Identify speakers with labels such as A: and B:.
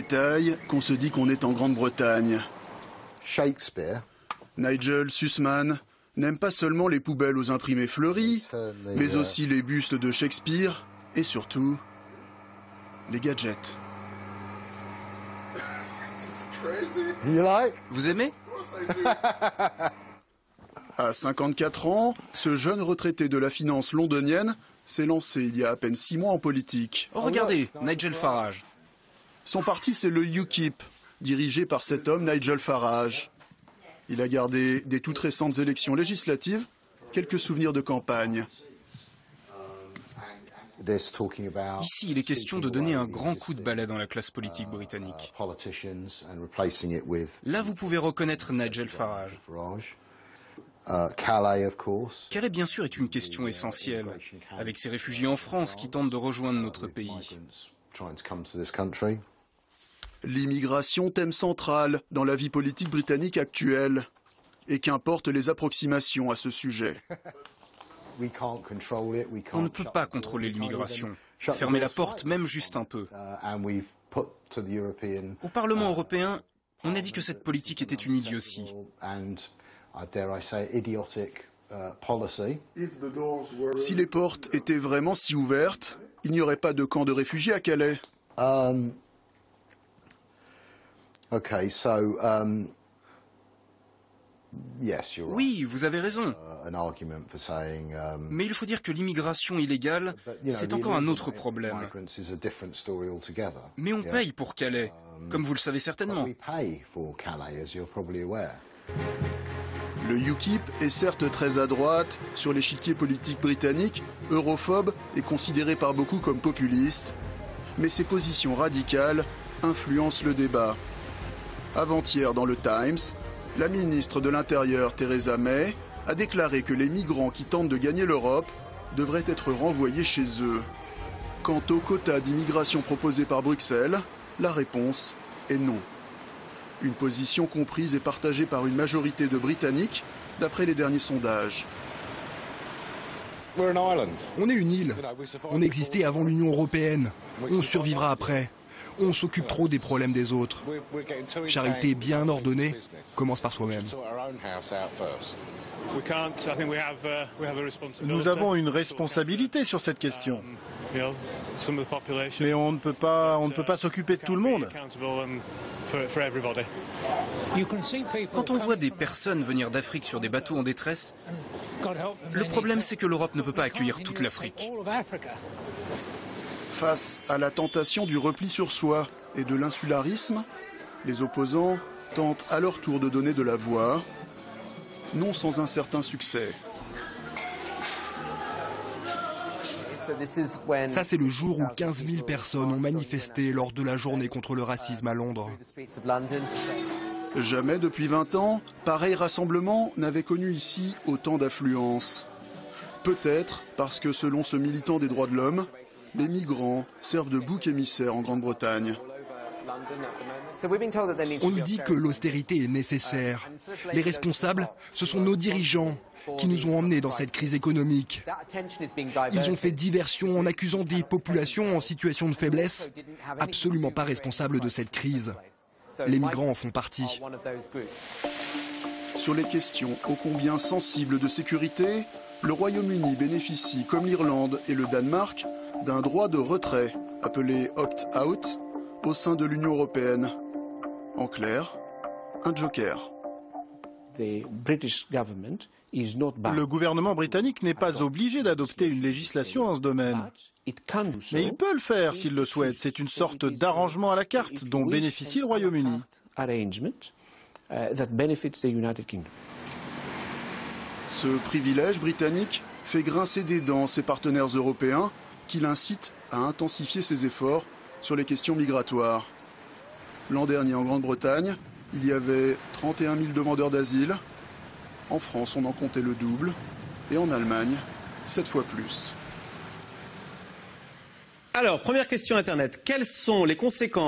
A: détail qu'on se dit qu'on est en Grande-Bretagne.
B: Shakespeare,
A: Nigel Sussman n'aime pas seulement les poubelles aux imprimés fleuris, mais aussi les bustes de Shakespeare et surtout les gadgets.
C: Vous aimez?
A: À 54 ans, ce jeune retraité de la finance londonienne s'est lancé il y a à peine 6 mois en politique.
C: Oh, regardez, Nigel Farage.
A: Son parti, c'est le UKIP, dirigé par cet homme, Nigel Farage. Il a gardé des toutes récentes élections législatives quelques souvenirs de campagne.
C: Ici, il est question de donner un grand coup de balai dans la classe politique britannique. Là, vous pouvez reconnaître Nigel Farage. Calais, bien sûr, est une question essentielle, avec ces réfugiés en France qui tentent de rejoindre notre pays.
A: L'immigration, thème central dans la vie politique britannique actuelle. Et qu'importent les approximations à ce sujet.
C: On ne peut pas contrôler l'immigration. Fermer la porte, même juste un peu. Au Parlement européen, on a dit que cette politique était une idiotie.
A: Si les portes étaient vraiment si ouvertes, il n'y aurait pas de camp de réfugiés à Calais.
C: Oui, vous avez raison. Mais il faut dire que l'immigration illégale, c'est encore un autre problème. Mais on paye pour Calais, comme vous le savez certainement.
A: Le UKIP est certes très à droite sur l'échiquier politique britannique, europhobe et considéré par beaucoup comme populiste, mais ses positions radicales influencent le débat. Avant-hier, dans le Times, la ministre de l'Intérieur, Theresa May, a déclaré que les migrants qui tentent de gagner l'Europe devraient être renvoyés chez eux. Quant au quota d'immigration proposé par Bruxelles, la réponse est non. Une position comprise et partagée par une majorité de Britanniques, d'après les derniers sondages.
D: On est une île. On existait avant l'Union européenne. On survivra après. On s'occupe trop des problèmes des autres. Charité bien ordonnée commence par soi-même.
E: Nous avons une responsabilité sur cette question. Mais on ne peut pas s'occuper de tout le monde.
C: Quand on voit des personnes venir d'Afrique sur des bateaux en détresse, le problème c'est que l'Europe ne peut pas accueillir toute l'Afrique.
A: Face à la tentation du repli sur soi et de l'insularisme, les opposants tentent à leur tour de donner de la voix, non sans un certain succès.
D: Ça, c'est le jour où 15 000 personnes ont manifesté lors de la journée contre le racisme à Londres.
A: Jamais depuis 20 ans, pareil rassemblement n'avait connu ici autant d'affluence. Peut-être parce que, selon ce militant des droits de l'homme, les migrants servent de bouc émissaire en Grande-Bretagne.
D: On nous dit que l'austérité est nécessaire. Les responsables, ce sont nos dirigeants qui nous ont emmenés dans cette crise économique. Ils ont fait diversion en accusant des populations en situation de faiblesse, absolument pas responsables de cette crise. Les migrants en font partie.
A: Sur les questions ô combien sensibles de sécurité, le Royaume-Uni bénéficie, comme l'Irlande et le Danemark, d'un droit de retrait, appelé opt-out, au sein de l'Union européenne. En clair, un joker.
E: Le gouvernement britannique n'est pas obligé d'adopter une législation dans ce domaine. Mais il peut le faire s'il le souhaite. C'est une sorte d'arrangement à la carte dont bénéficie le Royaume-Uni.
A: Ce privilège britannique fait grincer des dents ses partenaires européens qui l'incitent à intensifier ses efforts sur les questions migratoires. L'an dernier, en Grande-Bretagne, il y avait 31 000 demandeurs d'asile. En France, on en comptait le double. Et en Allemagne, 7 fois plus.
F: Alors, première question Internet. Quelles sont les conséquences